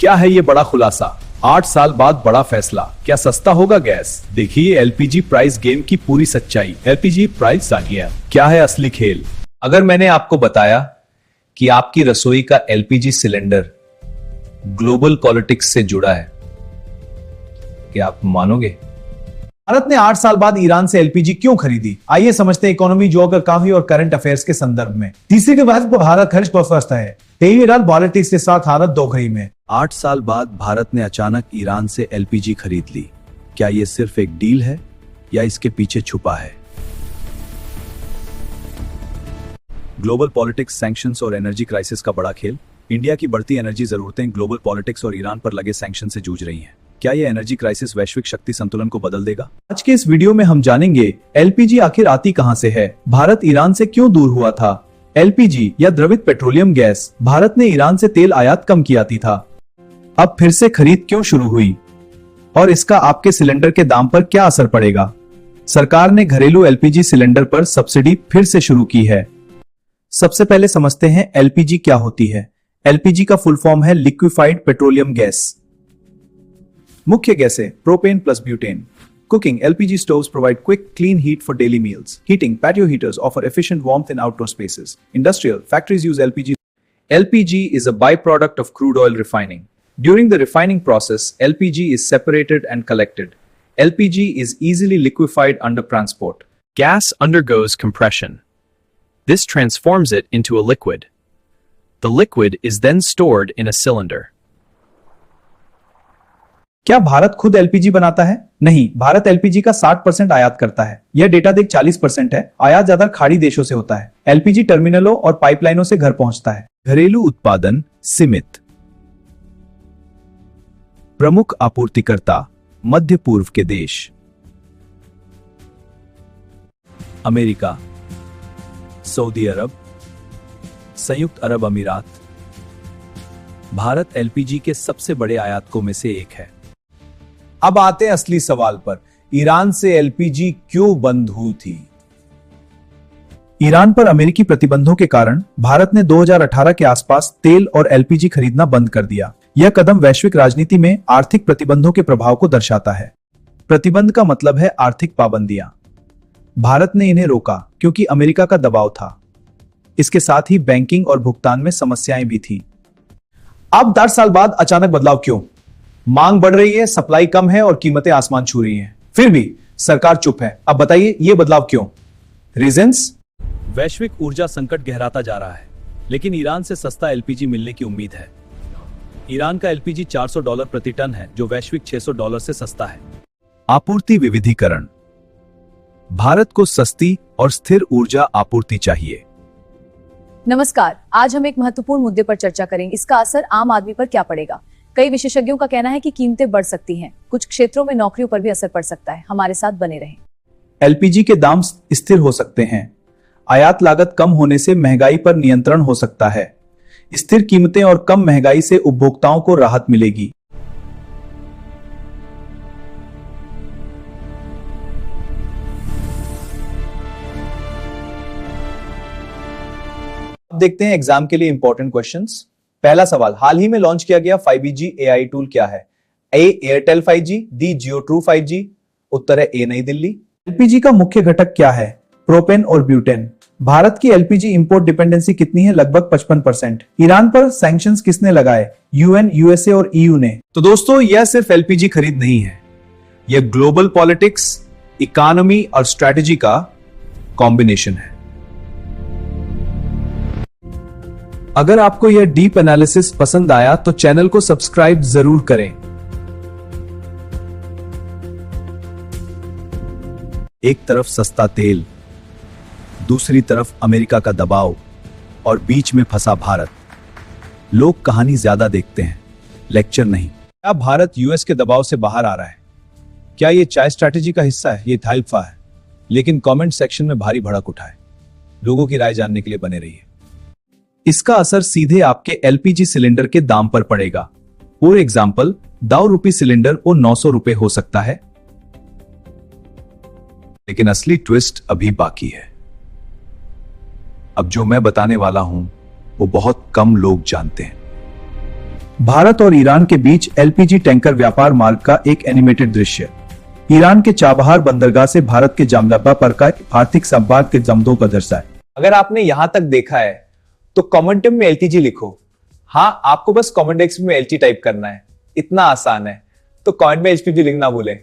क्या है ये बड़ा खुलासा? 8 साल बाद बड़ा फैसला, क्या सस्ता होगा गैस? देखिए एलपीजी प्राइस गेम की पूरी सच्चाई। एलपीजी प्राइस जानिए क्या है असली खेल। अगर मैंने आपको बताया कि आपकी रसोई का एलपीजी सिलेंडर ग्लोबल पॉलिटिक्स से जुड़ा है, क्या आप मानोगे? भारत ने 8 साल बाद ईरान से एलपीजी क्यों खरीदी? आइए समझते हैं इकोनॉमी, ज्योग्राफी और करंट अफेयर्स के संदर्भ में। तीसरे के बाद भारत खर्च पर है। तेईरान पॉलिटिक्स के साथ भारत दोखरी में। 8 साल बाद भारत ने अचानक ईरान से एलपीजी खरीद ली। क्या यह सिर्फ एक डील है या इसके पीछे छुपा है ग्लोबल पॉलिटिक्स, सैंक्शंस और एनर्जी क्राइसिस का बड़ा खेल? इंडिया की बढ़ती एनर्जी जरूरतें ग्लोबल पॉलिटिक्स और ईरान पर लगे सैंक्शन से जूझ रही हैं। क्या यह एनर्जी क्राइसिस वैश्विक शक्ति संतुलन को बदल देगा? आज के इस वीडियो में हम जानेंगे एलपीजी आखिर आती कहां से है, भारत ईरान से क्यों दूर हुआ था, एलपीजी या द्रवित पेट्रोलियम गैस, भारत ने ईरान से तेल आयात कम किया था, अब फिर से खरीद क्यों शुरू हुई, और इसका आपके सिलेंडर के दाम पर क्या असर पड़ेगा। सरकार ने घरेलू एलपीजी सिलेंडर पर सब्सिडी फिर से शुरू की है। सबसे पहले समझते हैं एलपीजी क्या होती है। एलपीजी का फुल फॉर्म है लिक्विफाइड पेट्रोलियम गैस। मुख्य गैसें propane plus butane. Cooking LPG stoves provide quick, clean heat for daily meals. Heating patio heaters offer efficient warmth in outdoor spaces. Industrial factories use LPG. LPG is a byproduct of crude oil refining. During the refining process, LPG is separated and collected. LPG is easily liquefied under transport. Gas undergoes compression. This transforms it into a liquid. The liquid is then stored in a cylinder. क्या भारत खुद LPG बनाता है? नहीं, Bharat LPG का 60% आयात करता है। यह डेटा देख 40% है। आयात ज्यादा खाड़ी देशों से होता है। एलपीजी टर्मिनलों और पाइपलाइनों से घर पहुंचता है। घरेलू उत्पादन सीमित। प्रमुख आपूर्तिकर्ता मध्य पूर्व के देश, अमेरिका, सऊदी अरब, संयुक्त अरब अमीरात। भारत एलपीजी के सबसे बड़े आयातकों में से एक है। अब आते हैं असली सवाल पर, ईरान से एलपीजी क्यों बंद हुई थी? ईरान पर अमेरिकी प्रतिबंधों के कारण भारत ने 2018 के आसपास तेल और एलपीजी खरीदना बंद कर दिया। यह कदम वैश्विक राजनीति में आर्थिक प्रतिबंधों के प्रभाव को दर्शाता है। प्रतिबंध का मतलब है आर्थिक पाबंदियां। भारत ने इन्हें रोका क्योंकि अमेरिका का दबाव था। इसके साथ ही बैंकिंग और भुगतान में समस्याएं भी थी। अब 10 साल बाद अचानक बदलाव क्यों? मांग बढ़ रही है, सप्लाई कम है और कीमतें आसमान छू रही हैं। फिर भी सरकार चुप है। अब बताइए ये बदलाव क्यों? रीजंस? वैश्विक ऊर्जा संकट गहराता जा रहा है, लेकिन ईरान से सस्ता एलपीजी मिलने की उम्मीद है। ईरान का एलपीजी $400 प्रति टन है, जो वैश्विक $600 से सस्ता है। आपूर्ति विविधीकरण। भारत को सस्ती और स्थिर ऊर्जा आपूर्ति चाहिए। नमस्कार, आज हम एक महत्वपूर्ण मुद्दे पर चर्चा करेंगे। इसका असर आम आदमी पर क्या पड़ेगा। कई विशेषज्ञों का कहना है कि कीमतें बढ़ सकती हैं, कुछ क्षेत्रों में नौकरियों पर भी असर पड़ सकता है। हमारे साथ बने रहें। एलपीजी के दाम स्थिर हो सकते हैं। आयात लागत कम होने से महंगाई पर नियंत्रण हो सकता है। स्थिर कीमतें और कम महंगाई से उपभोक्ताओं को राहत मिलेगी। अब देखते हैं एग्जाम के लिए इंपॉर्टेंट क्वेश्चंस। पहला सवाल, हाल ही में लॉन्च किया गया 5G AI टूल क्या है? ए एयरटेल 5G, दी जियो ट्रू 5G। उत्तर है ए नई दिल्ली। एलपीजी का मुख्य घटक क्या है? प्रोपेन और ब्यूटेन। भारत की एलपीजी इंपोर्ट डिपेंडेंसी कितनी है? लगभग 55%। ईरान पर सैंक्शंस किसने लगाए? यूएन, यूएसए और ईयू ने। तो दोस्तों, यह सिर्फ एलपीजी खरीद नहीं है, यह ग्लोबल पॉलिटिक्स, इकोनॉमी और स्ट्रेटेजी का कॉम्बिनेशन है। अगर आपको यह डीप एनालिसिस पसंद आया तो चैनल को सब्सक्राइब जरूर करें। एक तरफ सस्ता तेल, दूसरी तरफ अमेरिका का दबाव और बीच में फंसा भारत। लोग कहानी ज्यादा देखते हैं, लेक्चर नहीं। क्या भारत यूएस के दबाव से बाहर आ रहा है? क्या यह चाय स्ट्रैटेजी का हिस्सा है? ये थाइल्फा है। लेकिन कमेंट सेक्शन में भारी भड़क उठा है। लोगों की राय जानने के लिए बने रहिए। इसका असर सीधे आपके एलपीजी सिलेंडर के दाम पर पड़ेगा। फॉर एग्जाम्पल, ₹2 सिलेंडर को ₹900 हो सकता है। लेकिन असली ट्विस्ट अभी बाकी है। अब जो मैं बताने वाला हूं वो बहुत कम लोग जानते हैं। भारत और ईरान के बीच एलपीजी टैंकर व्यापार मार्ग का एक एनिमेटेड दृश्य। ईरान के चाबहार बंदरगाह से भारत के जामनबा पर का आर्थिक संपर्क के जमदों का दर्शाए। अगर आपने यहां तक देखा है तो कमेंट में एलटीजी लिखो। हाँ, आपको बस कमेंट बॉक्स में एलटी टाइप करना है, इतना आसान है। तो कमेंट में एलपीजी लिखना भूलें।